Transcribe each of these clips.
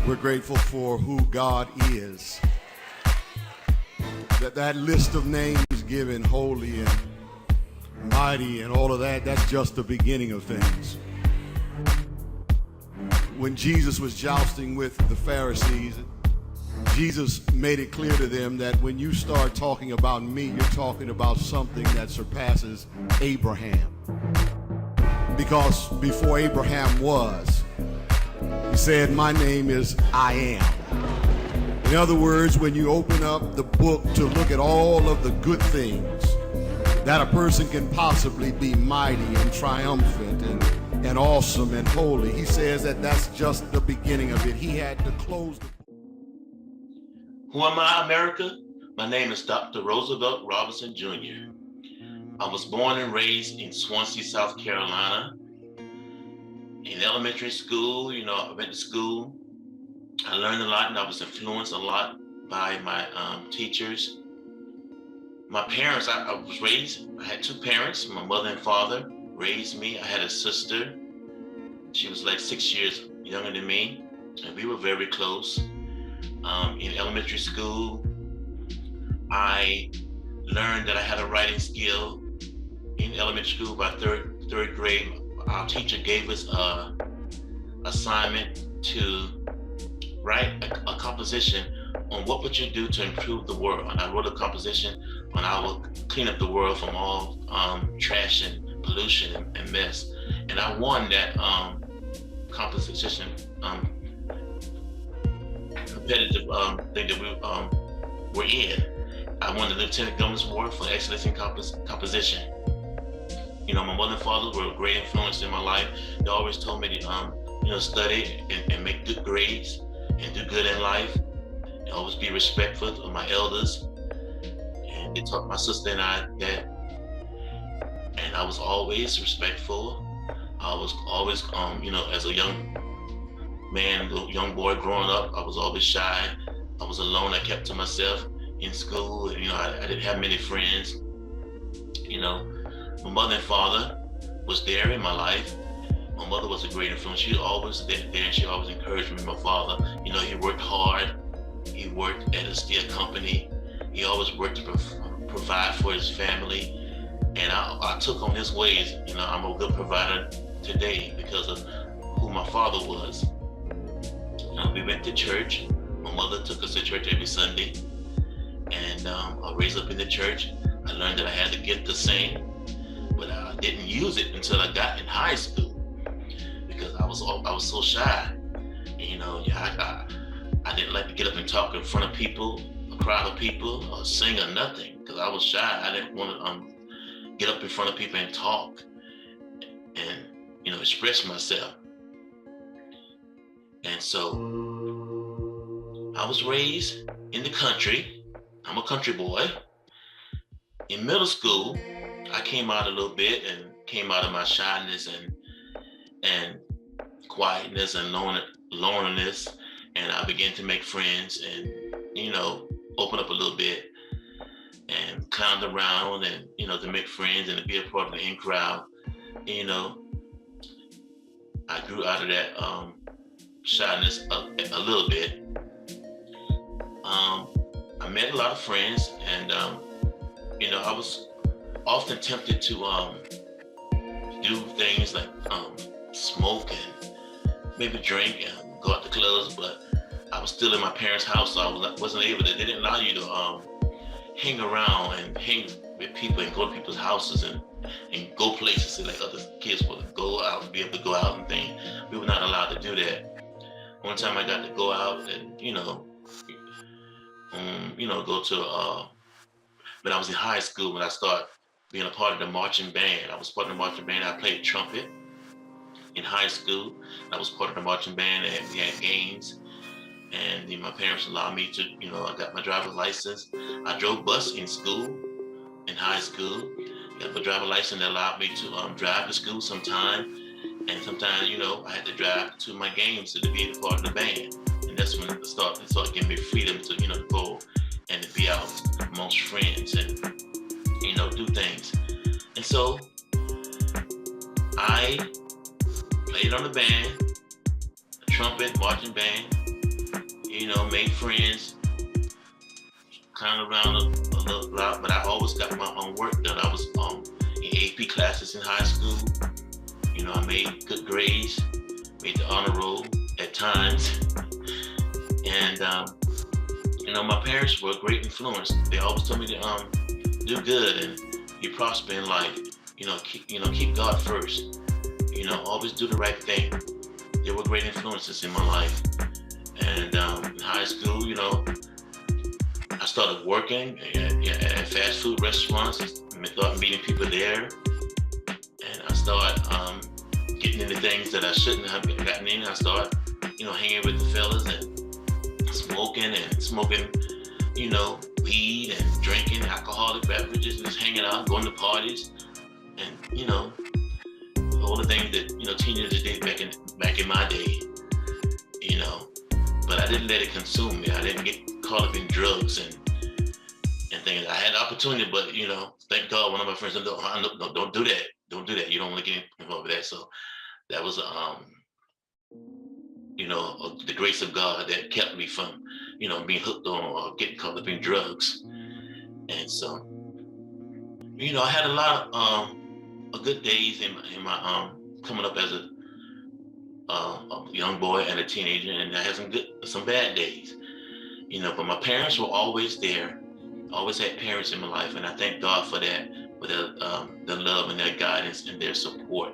We're grateful for who God is. That list of names given, holy and mighty and all of that, that's just the beginning of things. When Jesus was jousting with the Pharisees, Jesus made it clear to them that when you start talking about me, you're talking about something that surpasses Abraham. Because before Abraham was, he said, my name is I am. In other words, when you open up the book to look at all of the good things that a person can possibly be, mighty and triumphant and awesome and holy, he says that that's just the beginning of it. He had to close the book. Who am I, America? My name is Dr. Roosevelt Robinson Jr. I was born and raised in Swansea, South Carolina. In elementary school, I went to school. I learned a lot and I was influenced a lot by my teachers. My parents, I was raised, I had two parents, my mother and father raised me. I had a sister. She was like 6 years younger than me, and we were very close. In elementary school, I learned that I had a writing skill. In elementary school, by third grade, our teacher gave us an assignment to write a composition on what would you do to improve the world. And I wrote a composition on how I would clean up the world from all trash and pollution and mess. And I won that composition competitive thing that we were in. I won the Lieutenant Governor's Award for excellence in composition. My mother and father were a great influence in my life. They always told me to, study and make good grades and do good in life. And always be respectful of my elders. And they taught my sister and I that. And I was always respectful. I was always, as a young man, young boy growing up, I was always shy. I was alone. I kept to myself in school. I didn't have many friends. My mother and father was there in my life. My mother was a great influence. She always there and she always encouraged me. My father, he worked hard. He worked at a steel company. He always worked to provide for his family. And I took on his ways. I'm a good provider today because of who my father was. We went to church. My mother took us to church every Sunday. And I was raised up in the church. I learned that I had the gift to sing, but I didn't use it until I got in high school because I was so shy. I didn't like to get up and talk in front of people, a crowd of people, or sing or nothing because I was shy. I didn't want to get up in front of people and talk and express myself. And so I was raised in the country. I'm a country boy. In middle school, I came out a little bit and came out of my shyness and quietness and loneliness, and I began to make friends and open up a little bit and clown around and to make friends and to be a part of the in crowd. I grew out of that shyness a little bit. I met a lot of friends, and I was often tempted to do things like smoke and maybe drink and go out to clubs, but I was still in my parents' house, so I wasn't able to. They didn't allow you to hang around and hang with people and go to people's houses and go places like other kids would go out and be able to go out and things. We were not allowed to do that. One time I got to go out and go to when I was in high school, when I started being a part of the marching band. I was part of the marching band. I played trumpet in high school. I was part of the marching band, and we had games. And my parents allowed me to, I got my driver's license. I drove bus in school, in high school. Got my driver's license that allowed me to drive to school sometime. And sometimes, I had to drive to my games to be a part of the band. And that's when it started giving me freedom to, go and to be out amongst friends and, do things. And so I played on the band, the trumpet, marching band, made friends, kind of around a little lot, but I always got my own work done. I was in AP classes in high school. I made good grades, made the honor roll at times. And, my parents were a great influence. They always told me to do good and you prosper in life. Keep God first. Always do the right thing. They were great influences in my life. And in high school, I started working at fast food restaurants. I started meeting people there. And I started getting into things that I shouldn't have gotten in. I started, hanging with the fellas and smoking, weed and drinking alcoholic beverages and just hanging out, going to parties, and all the things that teenagers did back in my day. But I didn't let it consume me. I didn't get caught up in drugs and things. I had the opportunity, but thank God, one of my friends said, no, don't do that. Don't do that. You don't want to get involved with that. So that was the grace of God that kept me from being hooked on or getting caught up in drugs. And so I had a lot of good days in my coming up as a young boy and a teenager, and I had some bad days, but my parents were always there. Always had parents in my life, and I thank God for that, for their love and their guidance and their support.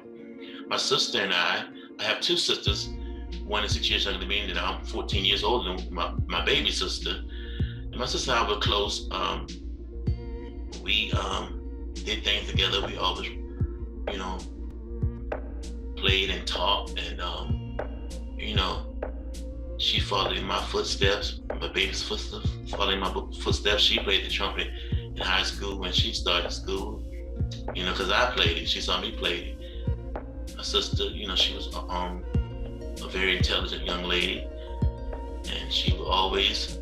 My sister and I have two sisters. One is 6 years younger than me, and I'm 14 years older than my baby sister. And my sister and I were close. We did things together. We always, played and talked, and she followed in my footsteps. My baby's footsteps, following my footsteps. She played the trumpet in high school when she started school. Because I played it. She saw me play it. My sister, she was a very intelligent young lady, and she would always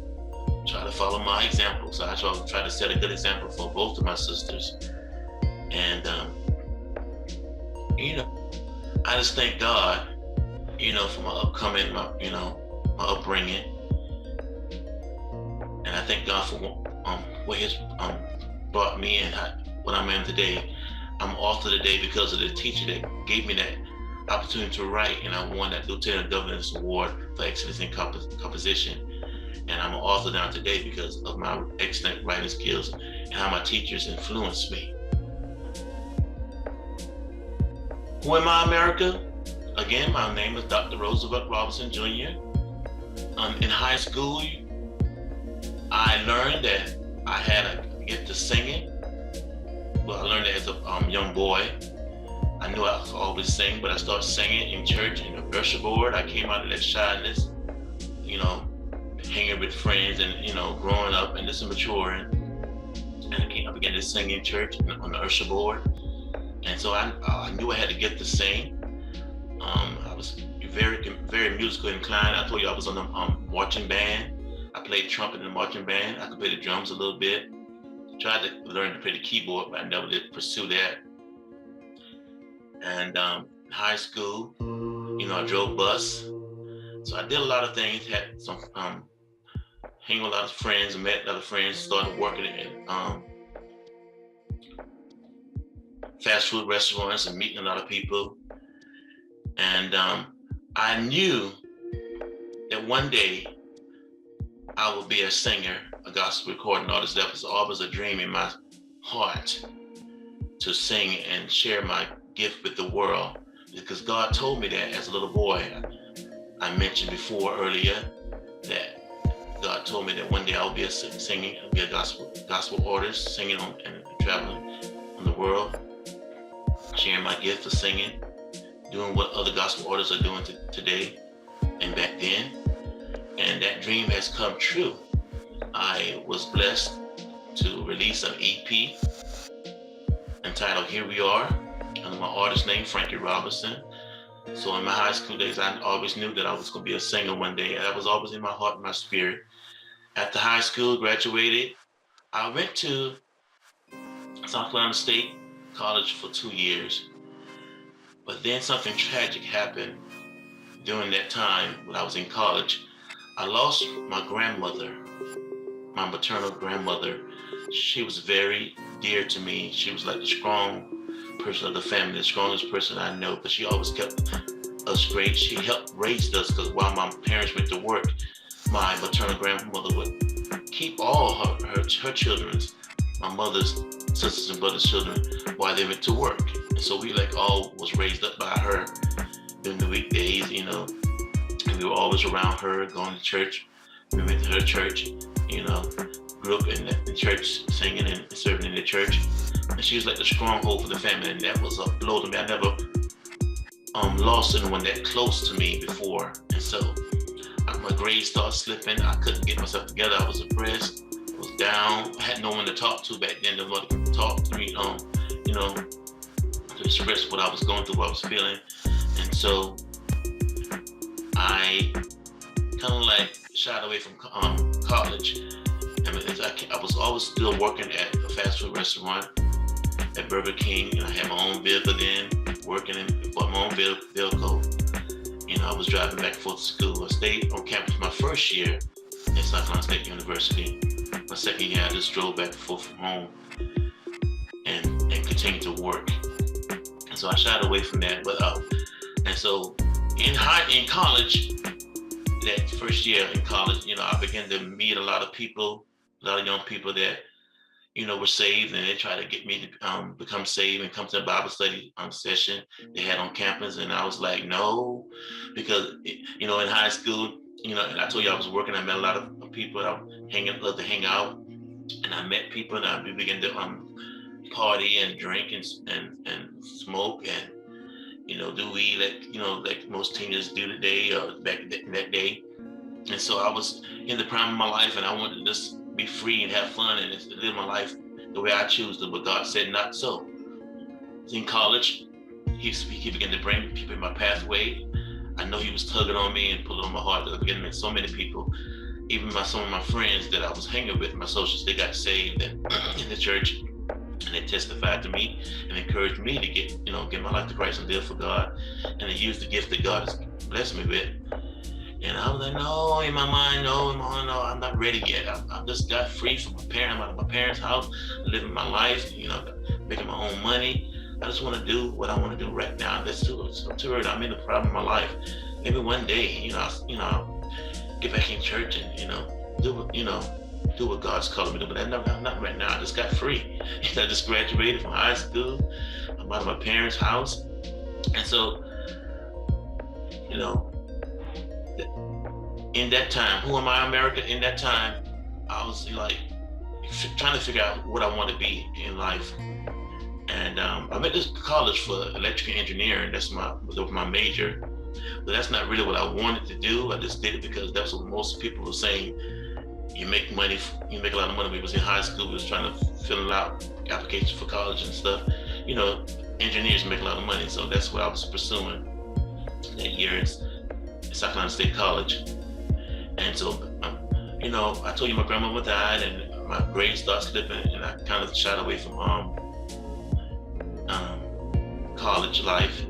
try to follow my example. So I try to set a good example for both of my sisters. And I just thank God, for my upbringing, and I thank God for where He's brought me and what I'm in today. I'm author today because of the teacher that gave me that opportunity to write, and I won that Lieutenant Governor's Award for Excellence in Composition. And I'm an author now today because of my excellent writing skills and how my teachers influenced me. Who am I, America? Again, my name is Dr. Roosevelt Robinson Jr. In high school, I learned that I had a gift to singing. Well, I learned that as a young boy. I knew I could always sing, but I started singing in church in the usher board. I came out of that shyness, hanging with friends and, growing up and just maturing. And I began to sing in church on the usher board. And so I knew I had to get to sing. I was very, very musical inclined. I told you I was on the marching band. I played trumpet in the marching band. I could play the drums a little bit. Tried to learn to play the keyboard, but I never did pursue that. And in high school, I drove bus. So I did a lot of things, had some, hanging with a lot of friends, met a lot of friends, started working in fast food restaurants and meeting a lot of people. And I knew that one day I would be a singer, a gospel recording artist. That was always a dream in my heart, to sing and share my gift with the world, because God told me that as a little boy. I mentioned before earlier that God told me that one day I'll be singing, I'll be a gospel artist, singing and traveling on the world, sharing my gift of singing, doing what other gospel artists are doing today and back then. And that dream has come true. I was blessed to release an EP entitled Here We Are, under my artist name, Frankie Robinson. So in my high school days, I always knew that I was going to be a singer one day. That was always in my heart and my spirit. After high school, graduated, I went to South Carolina State College for 2 years. But then something tragic happened during that time when I was in college. I lost my grandmother, my maternal grandmother. She was very dear to me. She was like the strong person of the family, the strongest person I know, but she always kept us great. She helped raise us because while my parents went to work, my maternal grandmother would keep all her children's, my mother's sisters and brothers' children while they went to work. And so we like all was raised up by her during the weekdays, and we were always around her, going to church. We went to her church, grew up in the church, singing and serving in the church. And she was like the stronghold for the family, and that was a blow to me. I never lost anyone that close to me before. And so my grades started slipping. I couldn't get myself together. I was depressed. I was down. I had no one to talk to back then. No one to talk to me, to express what I was going through, what I was feeling. And so I kind of like shied away from college. I was always still working at a fast food restaurant at Burger King, and I had my own vehicle then, working and bought my own vehicle. I was driving back and forth to school. I stayed on campus my first year at South Carolina State University. My second year, I just drove back and forth from home and continued to work. And so I shied away from that. And so in college, that first year in college, I began to meet a lot of people, a lot of young people that, were saved, and they tried to get me to become saved and come to a Bible study session they had on campus. And I was like, no, because, in high school, and I told you I was working, I met a lot of people that I loved to hang out, and I met people, and we began to party and drink and smoke and, do weed like most teenagers do today or back in that day. And so I was in the prime of my life, and I wanted to just be free and have fun and just live my life the way I choose to, but God said not so. In college, he began to bring people in my pathway. I know he was tugging on me and pulling on my heart. I began to meet so many people, even some of my friends that I was hanging with, my associates, they got saved in the church, and they testified to me and encouraged me to get my life to Christ and live for God, and they used the gift that God has blessed me with. And I was like, no, in my mind, no, I'm not ready yet. I just got free from my parents. I'm out of my parents' house, living my life, making my own money. I just want to do what I want to do right now. That's too early. I'm in the prime of my life. Maybe one day, I'll get back in church and, do what God's calling me to do. But not right now. I just got free. I just graduated from high school. I'm out of my parents' house. And so, in that time, who am I, America? In that time, I was like trying to figure out what I want to be in life. And I went to college for electrical engineering. That was my major. But that's not really what I wanted to do. I just did it because that's what most people were saying. You make money, you make a lot of money. We was in high school, we was trying to fill out applications for college and stuff. Engineers make a lot of money. So that's what I was pursuing that year at South Carolina State College. And so, I told you my grandmama died, and my grades started slipping, and I kind of shied away from college life.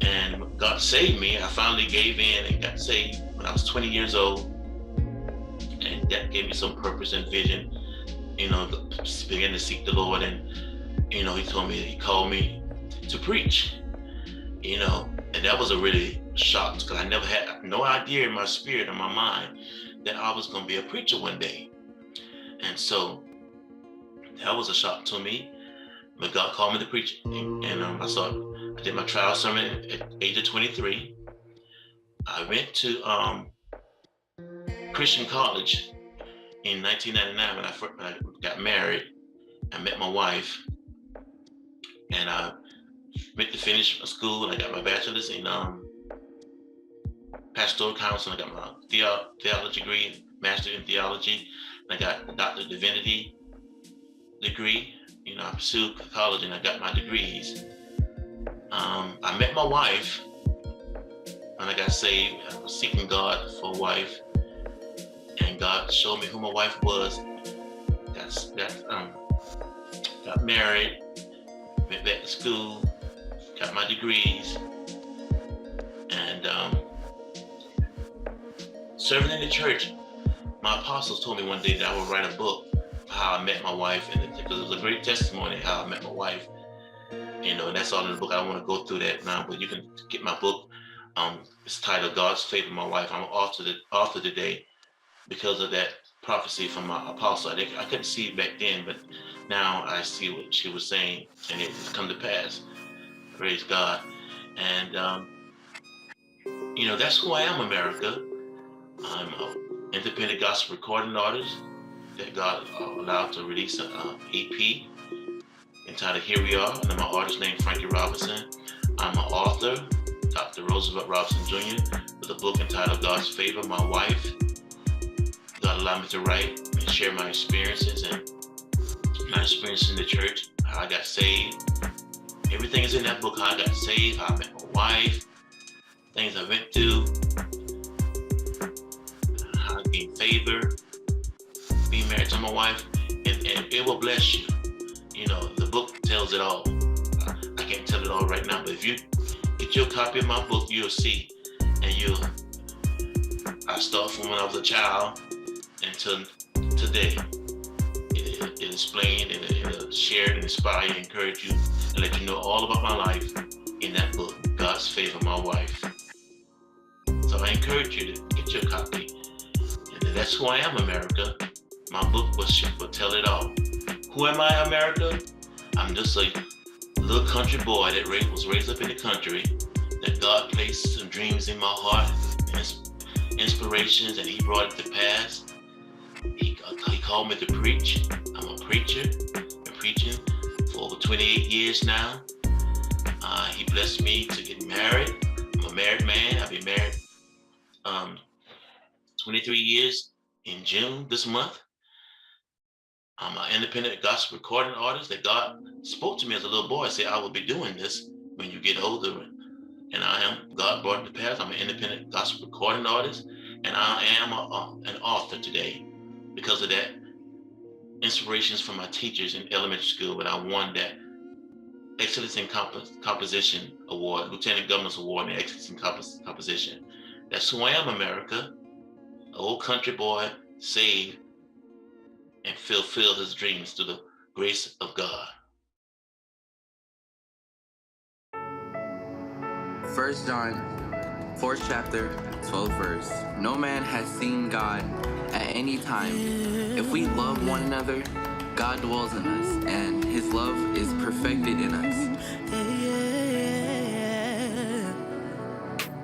And God saved me. I finally gave in and got saved when I was 20 years old, and that gave me some purpose and vision. Began to seek the Lord, and He called me to preach. And that was a really shock, because I never had no idea in my spirit or my mind that I was going to be a preacher one day. And so that was a shock to me. But God called me to preach, and I did my trial sermon at the age of 23. I went to Christian college in 1999 when I got married. I met my wife, and I went to finish school, and I got my bachelor's in pastoral counseling. I got my theology degree, master in theology, and I got a doctor of divinity degree. I pursued college, and I got my degrees. I met my wife when I got saved. I was seeking God for a wife, and God showed me who my wife was. Got married, went back to school, got my degrees, and serving in the church, my apostles told me one day that I would write a book how I met my wife, and because it was a great testimony how I met my wife. You know, and that's all in the book. I don't want to go through that now, but you can get my book. It's titled God's Favor My Wife. I'm an author today because of that prophecy from my apostle. I couldn't see it back then, but now I see what she was saying, and it has come to pass. Praise God. And, you know, that's who I am, America. I'm an independent gospel recording artist that God allowed to release an EP entitled Here We Are, and I'm an artist named Frankie Robinson. I'm an author, Dr. Roosevelt Robinson Jr., with a book entitled God's Favor My Wife. God allowed me to write and share my experiences and my experiences in the church, how I got saved. Everything is in that book, how I got saved, how I met my wife, things I went through, how I gained favor, being married to my wife, and it will bless you. You know, the book tells it all. I can't tell it all right now, but if you get your copy of my book, you'll see. And I start from when I was a child until today. It explained and it'll share and inspire and encourage you and let you know all about my life in that book, God's Favor My Wife. So I encourage you to get your copy. And that's who I am, America. My book will tell it all. Who am I, America? I'm just a little country boy that was raised up in the country, that God placed some dreams in my heart, inspirations, and He brought it to pass. He called me to preach. I'm a preacher. Been preaching for over 28 years now. He blessed me to get married. I'm a married man. I've been married 23 years in June this month. I'm an independent gospel recording artist that God spoke to me as a little boy. Said, I will be doing this when you get older. And I am. God brought it to pass. I'm an independent gospel recording artist. And I am an author today. Because of that, inspirations from my teachers in elementary school, but I won that Excellence in Composition Award, Lieutenant Governor's Award in Excellence in Composition. That's who I am, America. An old country boy, saved, and fulfill his dreams through the grace of God. 1 John, 4th chapter, 12th verse. No man has seen God at any time. If we love one another, God dwells in us, and His love is perfected in us.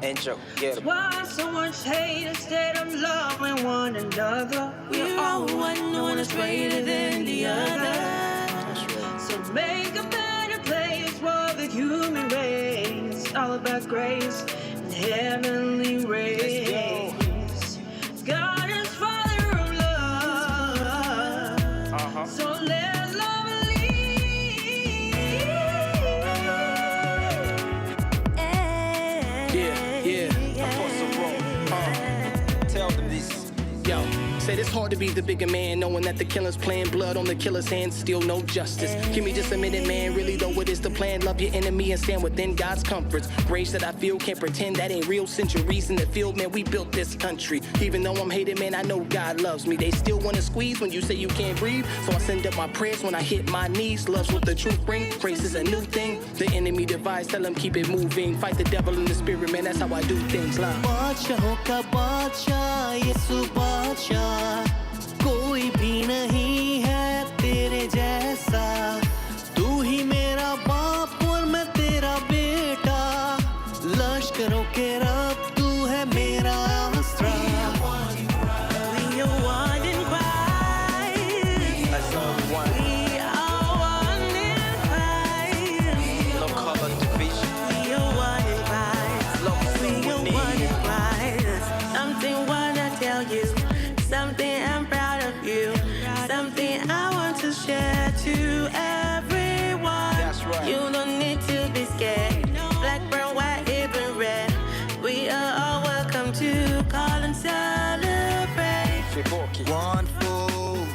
Intro, get 'em. Why so much hate instead of loving one another? We're all one, no one is greater than the other. So make a better place for the human race. All about grace and heavenly rays. God is Father of love. So let love lead. Yeah, I'm for some wrong. Tell them this. Yo, said it's hard to be the bigger man, knowing that the killer's playing blood on the killer's hands, still no justice. Give me just a minute, man, really though what is the plan? Love your enemy and stand within God's comforts. Grace that I feel, can't pretend that ain't real. Centuries in the field, man, we built this country. Even though I'm hated, man, I know God loves me. They still wanna squeeze when you say you can't breathe. So I send up my prayers when I hit my knees. Love's what the truth brings, grace is a new thing. The enemy divides, tell them keep it moving. Fight the devil in the spirit, man, that's how I do things. Love. कोई भी नहीं है तेरे जैसा तू ही मेरा बाप और मैं तेरा बेटा लश्करों के रब तू है मेरा आसरा We are one in Christ. Let's go, one. We are one in Christ. No color division. We are one in Christ. Love We we are need. one in Christ. Something wanna tell you. Something I'm proud of you. Something I want to share to everyone. That's right. You don't need to be scared. Black, brown, white, even red. We are all welcome to call and celebrate. One food,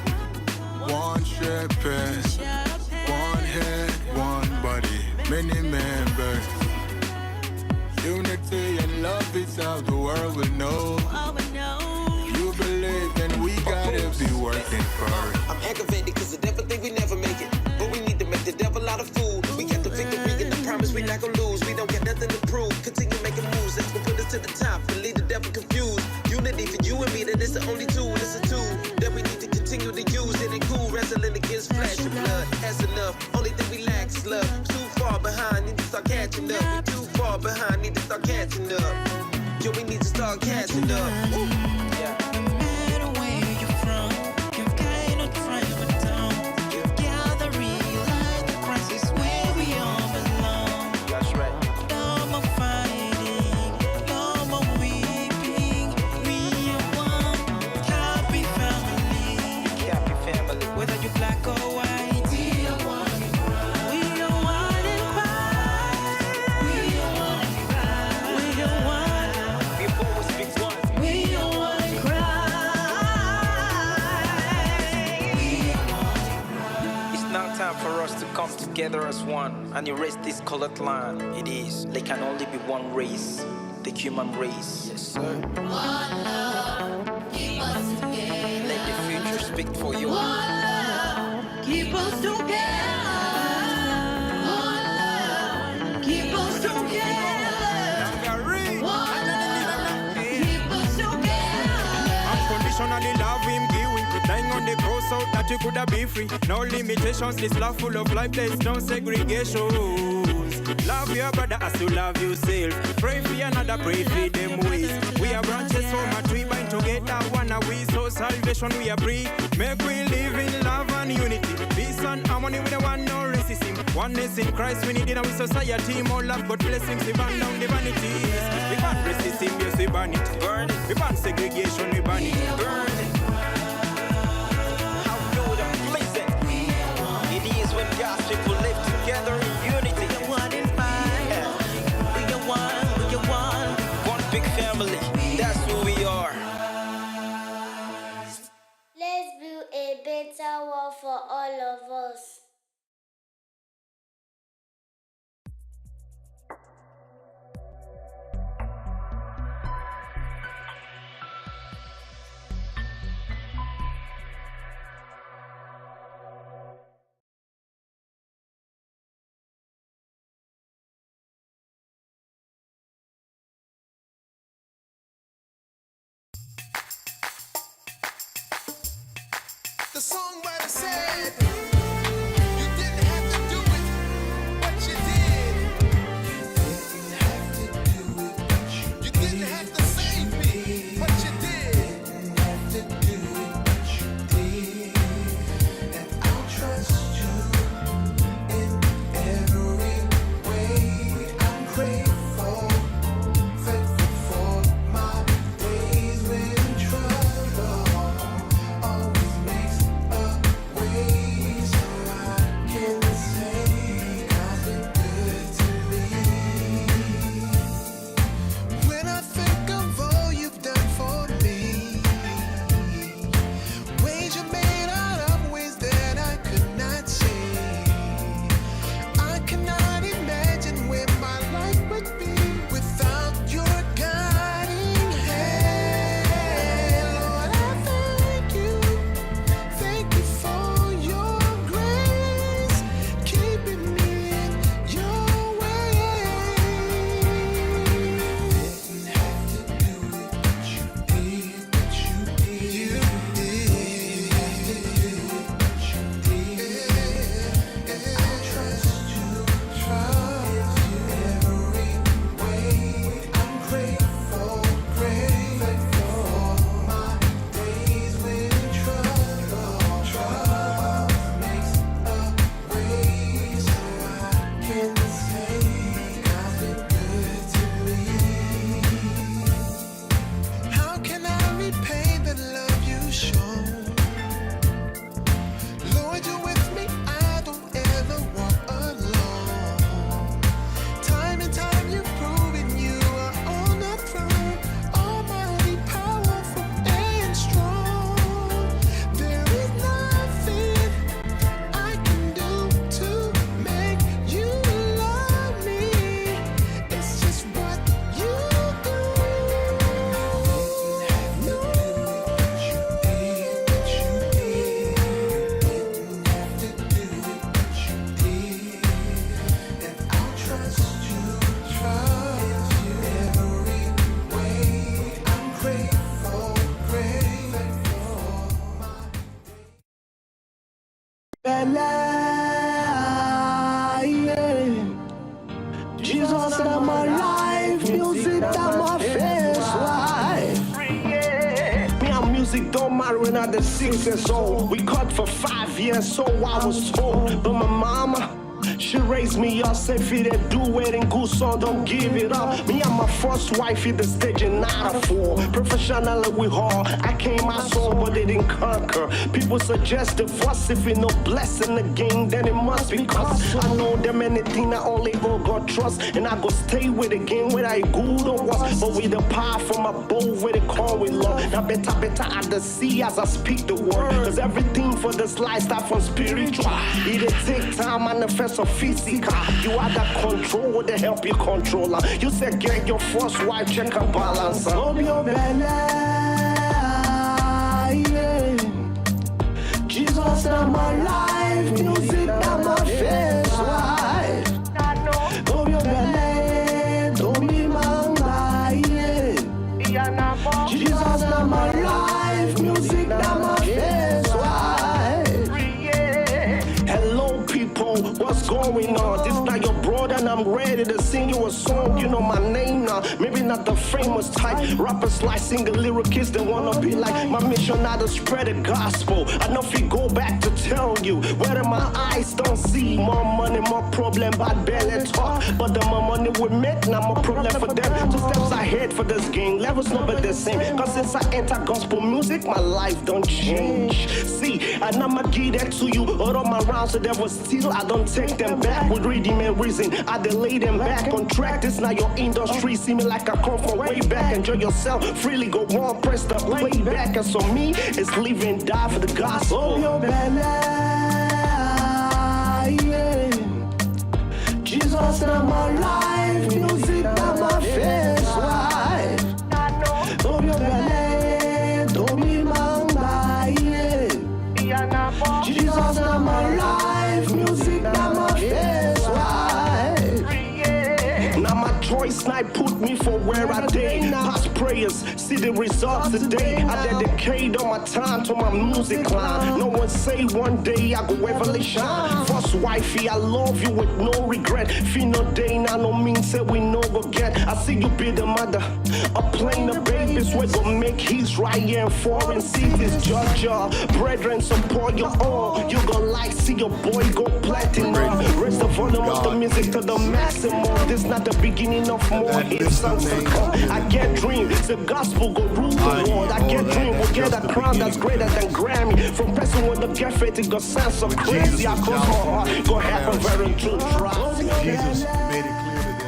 one shepherd, one head, one body, many members. Unity and love is how the world will know. Oh, no. working for it. I'm aggravated cause the devil think we never make it. But we need to make the devil out of fool. We got the victory and the promise we not gonna lose. We don't got nothing to prove. Continue making moves, that's gonna put us to the top and leave the devil confused. Unity for you and me, that is the only tool. It's a tool that we need to continue to use. It ain't cool wrestling against flesh and blood. That's enough. Only thing we lack is love. Too far behind, need to start catching up. We too far behind, need to start catching up. Yo, we need to start catching up. Woo. Yeah. For us to come together as one and erase this colored line. It is, there can only be one race, the human race. Yes, sir. One love, keep us together. Let the future speak for you. One love, keep us together. One love, keep us together. One love, keep us together. Unconditionally love him, give him. Dying on the cross so that you could have been free. No limitations, this love full of life, there is no segregations. Love your brother as you love yourself. Pray for another, pray for them ways. We are branches so much, we bind together, one are we, so salvation we are free. Make we live in love and unity. Peace and harmony with the one, no racism. Oneness in Christ, we need in our society. More love, God blessings, we ban down the vanities. We ban racism, yes, we ban it. Burn it. We ban segregation, we ban it. Burn it. When God's people live together in unity. We are one in five. We are one, we are one. One big family, that's who we are. Let's build a better world for all of us. The songwriter said, you didn't have to do it, but you did. You didn't have to save me, but you did. And I'll trust you in every way. I'm grateful, thankful for my days when trouble always makes a way. Jesus in my life, music that my face life. Me and music don't matter when I'm 6 years old. We cut for 5 years, so I was told. But my mama, she raised me up, said if you didn't do it in good song, don't give it up. Me and my first wife hit the stage in 94. Professionally we hard, I came my soul, but they didn't conquer. People suggest divorce if you no blessing the game, then it must be cause I know them anything I only God trust, and I go stay with the game whether I good or what. But with the power from above, where they call with love. Now better I the see as I speak the word, cause everything for this life start from spiritual. It'll take time, manifest or physical. You are the control to help you controller. You said get your first wife, check her balance. Love your belly, yeah. Jesus in my life, music in my face life. Love your belly, don't be manga, yeah. Jesus in my life, music in my face life. Hello people, what's going on? This not your brother and I'm ready to sing you a song. You know my name now, maybe not the famous type. Rappers like single lyricists, they wanna be like. My mission now to spread the gospel. I know if you go back to tell you, whether my eyes don't see. More money, more problem, bad belly talk. But the more money we make, now more problem for them. 2 steps ahead for this game, levels not but the same. Cause since I enter gospel music, my life don't change. See, and I'ma give that to you. All of my rounds, so there was still, I don't take them back. With rhythm and reason, I delay them back on track. This not your industry, see me like I come from way back. Enjoy yourself, freely go on, press the playback. And so me, it's live and die for the gospel. Oh, your belly, yeah. Jesus in my life, music in my face life. Oh, your belly, don't be manga, yeah. Jesus in my life, music in my face life. Now my choice night put me for where I did. Past prayers, see the results today. I dedicate all my time to my music line. No one say one day I go ever shine. First wifey, I love you with no regret. Feel no day now, no means say we no go get. I see you be the mother, a plane of babies. We gon' make his right here in foreign cities. Georgia, brethren, support your own. You gon' like see your boy go platinum. Raise the volume of the music to the maximum. This not the beginning of more hits songs to come. I get dreams, the gospel go rule the world. I get dream, we'll get a crown that's greater than Grammy. From person with the get faith, it go sound so crazy. I cross my heart, go happen very true. Jesus made it clear.